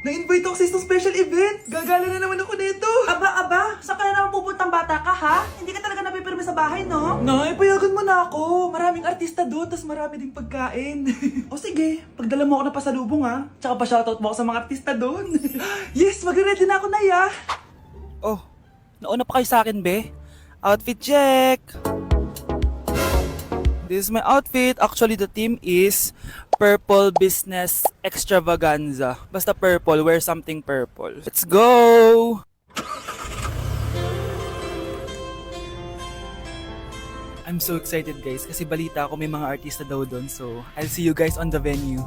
Na-invite ako sa isang special event! Gagala na naman ako nito! Aba, saan ka na naman pupuntang bata ka, ha? Hindi ka talaga napipirme sa bahay, no? Nay, payagan mo na ako! Maraming artista doon, tas marami ding pagkain. O sige, pagdala mo ako na pasalubong ha. Tsaka pa shoutout mo ako sa mga artista doon. Yes, magre-ready na ako na ya! Oh, nauna pa kayo sa akin, be? Outfit check! This is my outfit. Actually, the theme is Purple Business Extravaganza. Basta purple, wear something purple. Let's go! I'm so excited guys kasi balita ako may mga artista daw doon. So, I'll see you guys on the venue.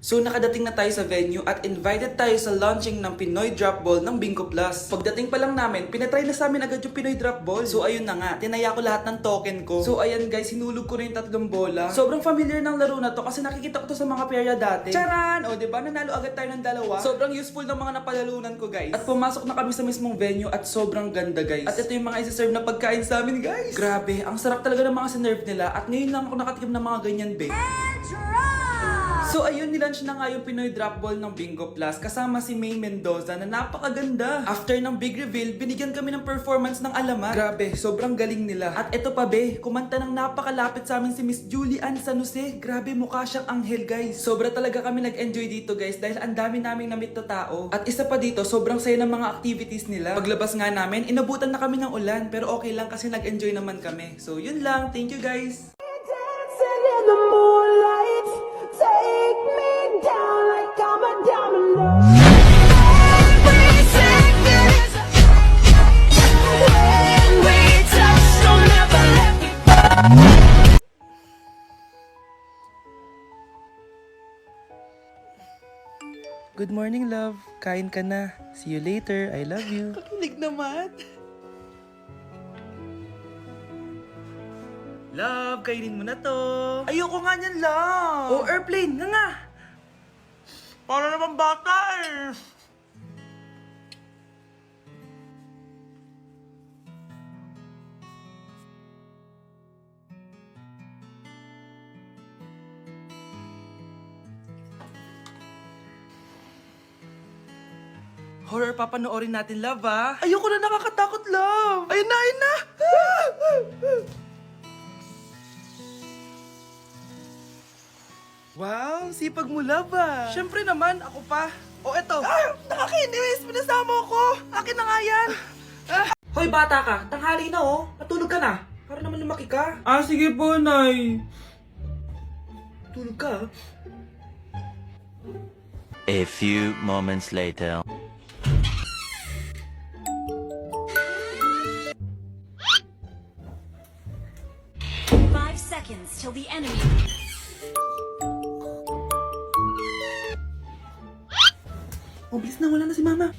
So nakadating na tayo sa venue at invited tayo sa launching ng Pinoy Drop Ball ng Bingo Plus. Pagdating pa lang namin, pinatry na sa amin agad yung Pinoy Drop Ball. So ayun na nga, tinaya ko lahat ng token ko. So ayan guys, hinulog ko na yung 3 bola. Sobrang familiar ng laro na to kasi nakikita ko to sa mga perya dati. Charan! O diba, nanalo agad tayo ng 2. Sobrang useful ng mga napalalunan ko guys. At pumasok na kami sa mismong venue at sobrang ganda guys. At ito yung mga isa-serve na pagkain sa amin guys. Grabe, ang sarap talaga ng mga sinerve nila at ngayon lang ako nakatikim ng mga ganyan be. So ayun, nilaunch na nga yung Pinoy Drop Ball ng Bingo Plus kasama si May Mendoza na napakaganda. After ng big reveal, binigyan kami ng performance ng alamat. Grabe, sobrang galing nila. At eto pa be, kumanta ng napakalapit sa amin si Miss Julie Ann San Jose. Grabe, mukha siyang anghel guys. Sobra talaga kami nag-enjoy dito guys dahil ang dami naming na-meet na tao. At isa pa dito, sobrang saya ng mga activities nila. Paglabas nga namin, inabutan na kami ng ulan pero okay lang kasi nag-enjoy naman kami. So yun lang, thank you guys. Dancing in the moonlight, take me down like I'm a domino. Every second is a when we touch, don't ever let me go. Good morning, love. Kain ka na. See you later. I love you. Kakilig naman. Love, kainin mo na to. Ayoko nga niyan, love. Oh, airplane, nga. Para naman bata, eh. Horror papanoorin natin, love, ah. Ayoko na, nakakatakot, love. Ayun na, ayun na. Wow, sipag mo, love, ah. Siyempre naman, ako pa. O eto. Nakakainis, pinasama ko. Akin na nga yan. Hoy, bata ka. Tanghali na, oh. Matulog ka na. Para naman lumaki ka. Ah, sige po, Nay. Tulog ka, A few moments later. Five seconds till the enemy. Oh, bilis na, wala na si Mama.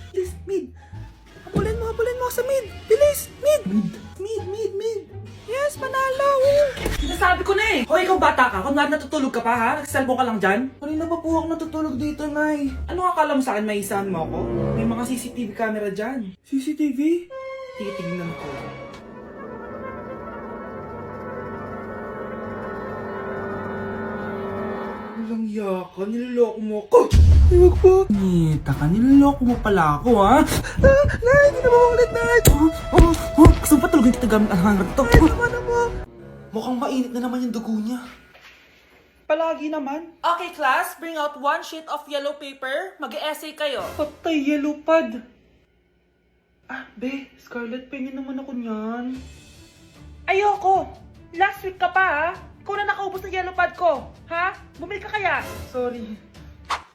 Bilis, mid. Habulin mo sa mid. Bilis, mid. Mid. Yes, manalo. Sinasabi ko na eh. Hoy, ikaw bata ka. Kunwari natutulog ka pa, ha? Nagsiselfone ka lang dyan. Kanina pa po ako natutulog dito, Nay. Ano akala mo sa akin, maisahan mo ako? May mga CCTV camera dyan. CCTV? Titingnan ko. Walang yaka, niloloko mo ako. Ay, wag po. Nita ka, niloloko mo pala ako, ha? Nay, hindi na maulit, Nay. Gusto mo pa tulogin kita gamit ang hangar to? Tama na mo. Mukhang mainit na naman yung dugo niya. Palagi naman. Okay, class. Bring out 1 sheet of yellow paper. Mag-essay kayo. Patay, yellow pad. Ah, be, Scarlett, pingin naman ako niyan. Ayoko. Last week ka pa, ha? Ikaw na nakaubos ng yellow pad ko. Ha? Bumili ka kaya? Sorry.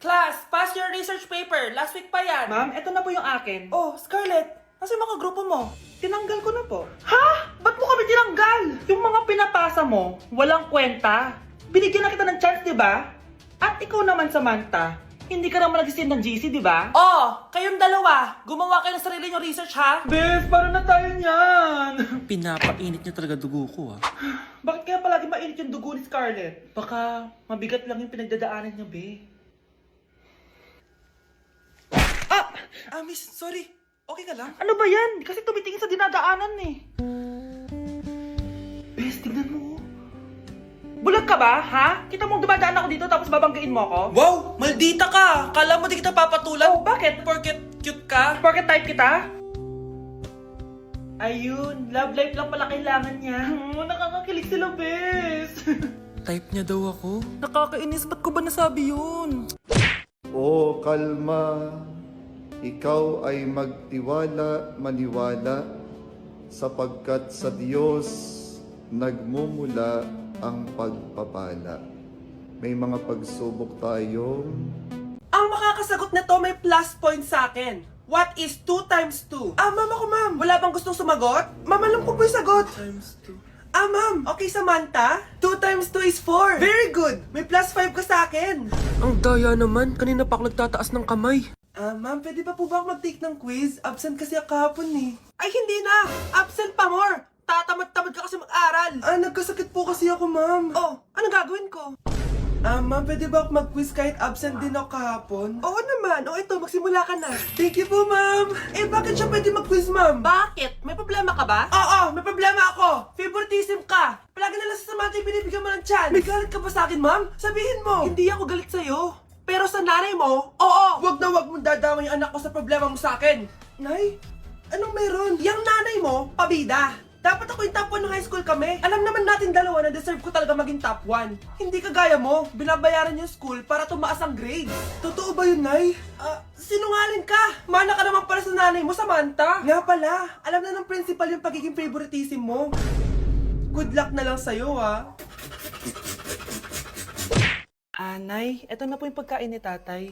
Class, pass your research paper. Last week pa yan. Ma'am, eto na po yung akin. Oh, Scarlett. Nasa yung mga grupo mo? Tinanggal ko na po. Ha? Ba't mo kami tinanggal? Yung mga pinapasa mo, walang kwenta. Binigyan na kita ng chance, di ba? At ikaw naman, Samantha, hindi ka naman nag-send ng GC, di ba? Oh, kayong dalawa, gumawa kayo ng sarili nyo research, ha? Bes, paano na tayo niyan? Pinapainit niya talaga dugo ko, ah. Bakit kaya palagi mainit yung dugo ni Scarlett? Baka mabigat lang yung pinagdadaanan niya, be. Miss, sorry. Okay ka lang? Ano ba yan? Kasi tumitingin sa dinadaanan, eh. Bes, tignan mo. Bulag ka ba, ha? Kita mong dumadaan ako dito tapos babanggain mo ako? Wow! Maldita ka! Kala mo di kita papatulan? Oh, bakit? Porket cute ka? Porket type kita? Ayun, love life lang pala kailangan niya. Nakakakilig sila, bes. Type niya daw ako? Nakakainis, ba't ko ba nasabi yun? O kalma, ikaw ay magtiwala, maniwala, sapagkat sa Diyos nagmumula ang pagpapala. May mga pagsubok tayong Ang makakasagot na to may plus point sa akin. What is 2 times 2? Ma'am ako, ma'am. Wala bang gustong sumagot? Ma'am, alam ko po yung sagot. Times 2. Ma'am. Okay, Samantha. 2 times 2 is 4. Very good. May plus 5 ka sa akin. Ang daya naman, kanina pa ako nagtataas ng kamay. Ma'am, pwede pa po ba ako mag-take ng quiz? Absent kasi ako kahapon eh. Ay, hindi na! Absent pa more! Tatamad-tamad ka kasi mag-aral! Nagkasakit po kasi ako, ma'am. Oh, anong gagawin ko? Ma'am, pwede ba ako mag-quiz kahit absent din ako kahapon? Oo naman. O ito, magsimula ka na. Thank you po, ma'am. Bakit siya pwede mag-quiz, ma'am? Bakit? May problema ka ba? Oo, may problema ako. Favoritism ka. Palagi na lang sa Samantha yung binibigyan mo ng chance. May galit ka ba sa akin, ma'am? Sabihin mo. Hindi ako galit sa'yo. Pero sa nanay mo, oo! Wag na wag mong dadama yung anak ko sa problema mo sa akin. Nay, anong meron? Yang nanay mo, pabida. Dapat ako yung top 1 ng high school kami. Alam naman natin dalawa na deserve ko talaga maging top 1. Hindi kagaya mo, binabayaran yung school para tumaas ang grade. Totoo ba yun, Nay? Sinungaling ka! Mana ka naman para sa nanay mo, Samantha. Nga pala, alam na ng principal yung pagiging favoritism mo. Good luck na lang sa'yo, ha? Nay, eto na po yung pagkain ni tatay.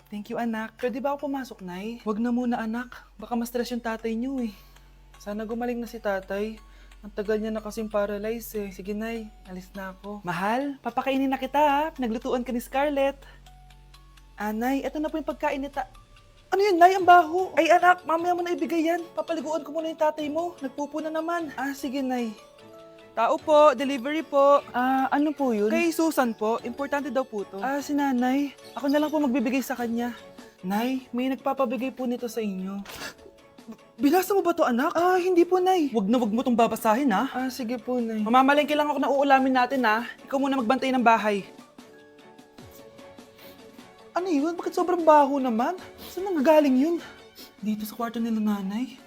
Thank you, anak. Pwede ba ako pumasok, Nay? Wag na muna, anak. Baka ma-stress yung tatay niyo eh. Sana gumaling na si tatay. Ang tagal niya na kasing paralyzed eh. Sige, Nay. Alis na ako. Mahal, papakainin na kita ha. Pinaglutuan ka ni Scarlett. Nay, eto na po yung pagkain ni Ano yun, Nay? Ang baho. Ay, anak, mamaya mo na ibigay yan. Papaliguan ko muna yung tatay mo. Nagpupo na naman. Sige, Nay. Tao po, delivery po. Ano po yun? Kay Susan po, importante daw po to. Si nanay. Ako na lang po magbibigay sa kanya. Nay, may nagpapabigay po nito sa inyo. Binasa mo ba to, anak? Hindi po, Nay. Wag na wag mo tong babasahin, ha? Sige po, Nay. Mamamalengke lang ako na uulamin natin, ha? Ikaw muna magbantay ng bahay. Ano yun? Bakit sobrang baho naman? Saan nanggagaling yun? Dito sa kwarto nila nanay.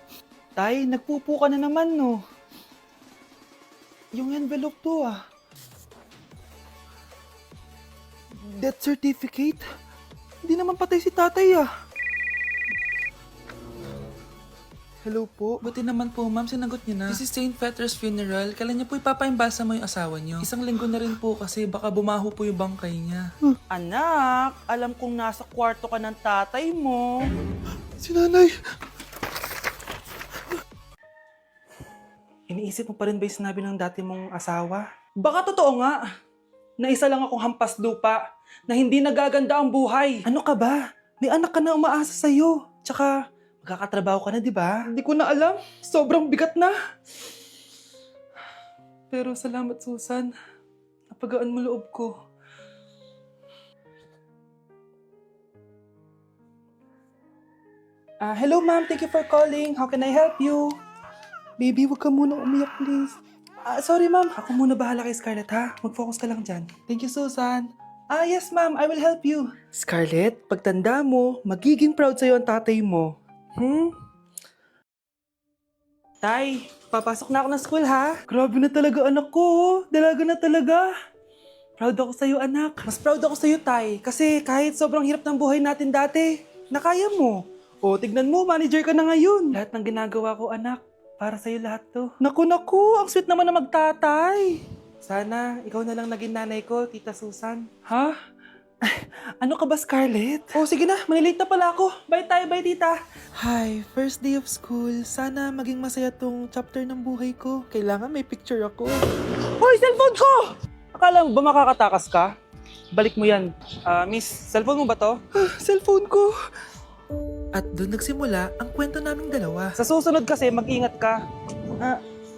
Tay, nagpupo ka na naman, no? Yung envelope to, Death certificate? Hindi naman patay si tatay, Hello po. Buti naman po, ma'am. Sinagot niyo na. This is St. Peter's Funeral. Kailan niyo po ipapaimbasa mo yung asawa niyo? Isang linggo na rin po kasi baka bumaho po yung bangkay niya. Anak, alam kong nasa kwarto ka ng tatay mo. Si nanay. Iniisip mo pa rin ba yung sinabi ng dati mong asawa? Baka totoo nga. Na isa lang akong hampas lupa. Na hindi nagaganda ang buhay. Ano ka ba? May anak ka na umaasa sa'yo. Tsaka, magkakatrabaho ka na, di ba? Hindi ko na alam. Sobrang bigat na. Pero salamat, Susan. Napagaan mo loob ko. Hello, ma'am. Thank you for calling. How can I help you? Baby, huwag ka muna umiyak, please. Sorry, ma'am. Ako muna bahala kay Scarlett, ha? Mag-focus ka lang dyan. Thank you, Susan. Yes, ma'am. I will help you. Scarlett, pagtanda mo, magiging proud sa'yo ang tatay mo. Tay, papasok na ako ng school, ha? Grabe na talaga, anak ko. Dalaga na talaga. Proud ako sa'yo, anak. Mas proud ako sa'yo, Tay. Kasi kahit sobrang hirap ng buhay natin dati, nakaya mo. Tignan mo, manager ka na ngayon. Lahat ng ginagawa ko, anak, para sa'yo lahat to. Naku, ang sweet naman na magtatay. Sana, ikaw na lang naging nanay ko, Tita Susan. Ha? Ano ka ba, Scarlett? Sige na, malilate na pala ako. Bye tayo, bye, Tita. Hi, first day of school. Sana maging masaya tong chapter ng buhay ko. Kailangan may picture ako. Hoy, cellphone ko! Akala mo ba makakatakas ka? Balik mo yan. Miss, cellphone mo ba to? Cellphone ko. At doon nagsimula ang kwento naming dalawa. Sa susunod kasi, mag-ingat ka.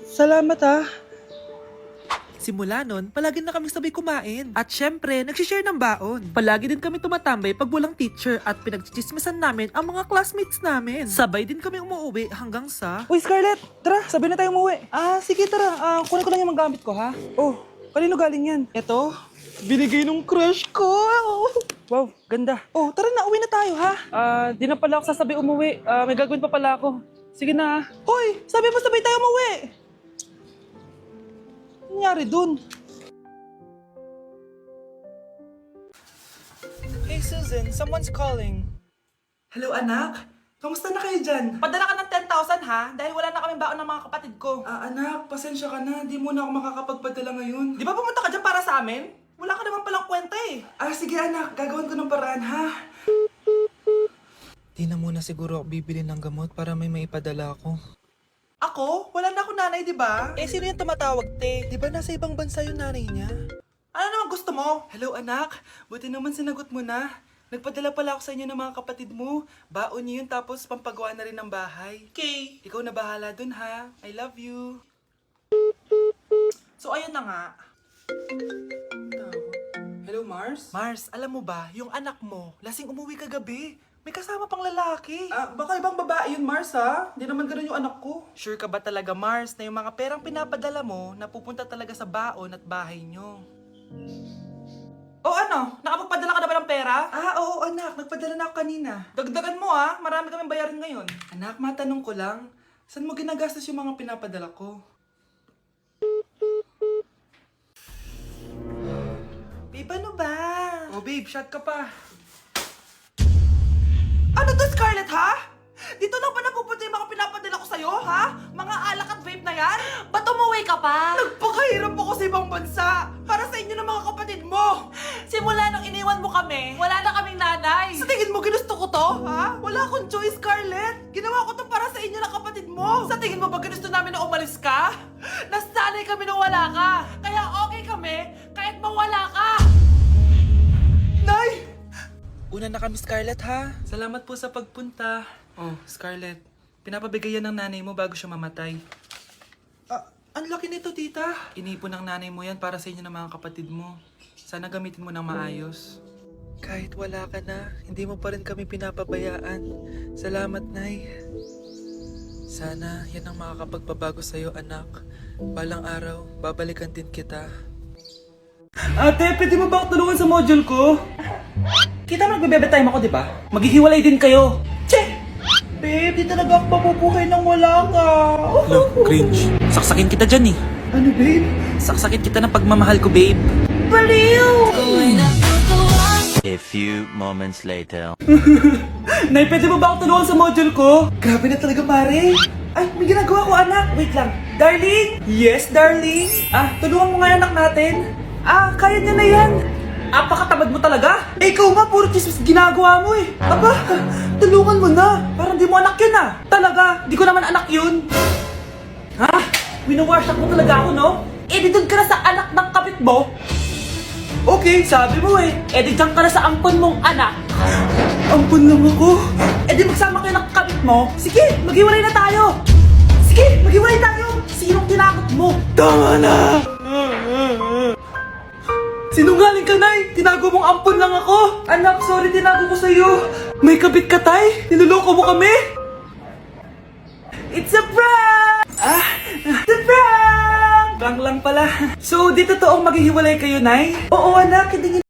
Salamat, Simula nun, palagi na kami sabay kumain. At syempre, nagsishare ng baon. Palagi din kami tumatambay pag walang teacher at pinagchichismisan namin ang mga classmates namin. Sabay din kami umuwi hanggang sa... Uy, Scarlett! Tara, sabay na tayo umuwi. Sige, tara. Kunin ko lang yung mga gamit ko, ha? Kanino galing yan? Ito? Binigay nung crush ko. Wow, ganda. Oh, tara na, uwi na tayo, ha? Di na pala ako sasabi umuwi. May gagawin pa pala ako. Sige na. Hoy, sabi mo sabay tayo umuwi. Ano nangyari dun? Hey Susan, someone's calling. Hello anak, kamusta na kayo dyan? Padala ka ng 10,000 ha? Dahil wala na kaming baon ng mga kapatid ko. Anak, pasensya ka na, di mo na ako makakapagpadala ngayon. Di ba pumunta ka dyan para sa amin? Wala ka naman palang kwenta eh. Sige anak, gagawin ko ng paraan ha. Di na muna siguro ako bibili ng gamot para may maipadala ako. Ako? Wala na ako nanay, di ba? Eh, sino yung tumatawag, te? Di ba nasa ibang bansa yung nanay niya? Ano naman gusto mo? Hello anak, buti naman sinagot mo na. Nagpadala pala ako sa inyo ng mga kapatid mo. Baon niyo yun tapos pampagawa na rin ng bahay. Okay. Ikaw na bahala dun ha. I love you. So, ayun na nga. Hello Mars? Mars, alam mo ba, yung anak mo, lasing umuwi kagabi. May kasama pang lalaki. Baka ibang babae yun Mars ha. Hindi naman ganun yung anak ko. Sure ka ba talaga, Mars, na yung mga perang pinapadala mo, napupunta talaga sa baon at bahay nyo? O ano? Nakapagpadala ka na ba ng pera? Oo anak, nagpadala na ako kanina. Dagdagan mo ah, marami kaming bayarin ngayon. Anak, matanong ko lang, saan mo ginagastos yung mga pinapadala ko? Babe, ano ba? Oh babe, shot ka pa. Ano to, Scarlett, ha? Dito lang ba napupunta yung mga pinapadala ko sa'yo, ha? Mga alak at vape na yan? Ba't umuwi ka pa? Nagpakahirap ako sa ibang bansa para sa inyo ng mga kapatid mo. Simula nung iniwan mo kami, wala na kaming nanay. Sa tingin mo ginusto ko to, ha? Wala akong choice, Scarlett. Ginawa ko to para sa inyo ng kapatid mo. Sa tingin mo ba ginusto namin na umalis ka? Nasanay kami na wala ka. Kaya okay kami kahit mawala ka. Nay! Una na kami, Scarlett, ha? Salamat po sa pagpunta. Oh, Scarlett, pinapabigay yan ng nanay mo bago siya mamatay. Ang laki nito, tita. Inipon ng nanay mo yan para sa inyo ng mga kapatid mo. Sana gamitin mo ng maayos. Kahit wala ka na, hindi mo pa rin kami pinapabayaan. Salamat, Nay. Sana yan ang makakapagpabago sa'yo, anak. Balang araw, babalikan din kita. Ate, pwede mo ba ako tulungan sa module ko? Kita mo nagbe-bebe time ako, di ba? Maghihiwalay din kayo. Che! Babe, di talaga ako mabubuhay nang wala ka. Look, cringe. Saksakin kita dyan eh. Ano, babe? Saksakin kita ng pagmamahal ko, babe. Baliw! A few moments later. Nay, pwede mo ba ako tulungan sa module ko? Grabe na talaga, pare. Ay, may ginagawa ko, anak. Wait lang. Darling? Yes, darling. Tulungan mo nga yung anak natin. Kaya niya na yan. Apakatamad mo talaga. Ikaw nga, puro chismis ginagawa mo eh. Aba, tulungan mo na. Parang di mo anak yun ah. Talaga, di ko naman anak yun. Ha? Winawash mo talaga ako, no? Eh, di doon ka na sa anak ng kapit mo. Okay, sabi mo eh. Eh, di dyan ka na sa ampon mong anak. Ampun lang ako. Eh, di magsama kayo ng kapit mo. Sige, maghiwalay na tayo. Sige, maghiwalay tayo. Sinong tinakot mo? Tama na! Sinungaling ka, Nay! Tinago mong ampon lang ako! Anak, sorry, tinago ko sa'yo! May kabit ka, Tay! Niloloko mo kami! It's a prank! It's a prank! Prank lang pala. So, di totoong maghihiwalay kayo, Nay? Oo, anak, hindi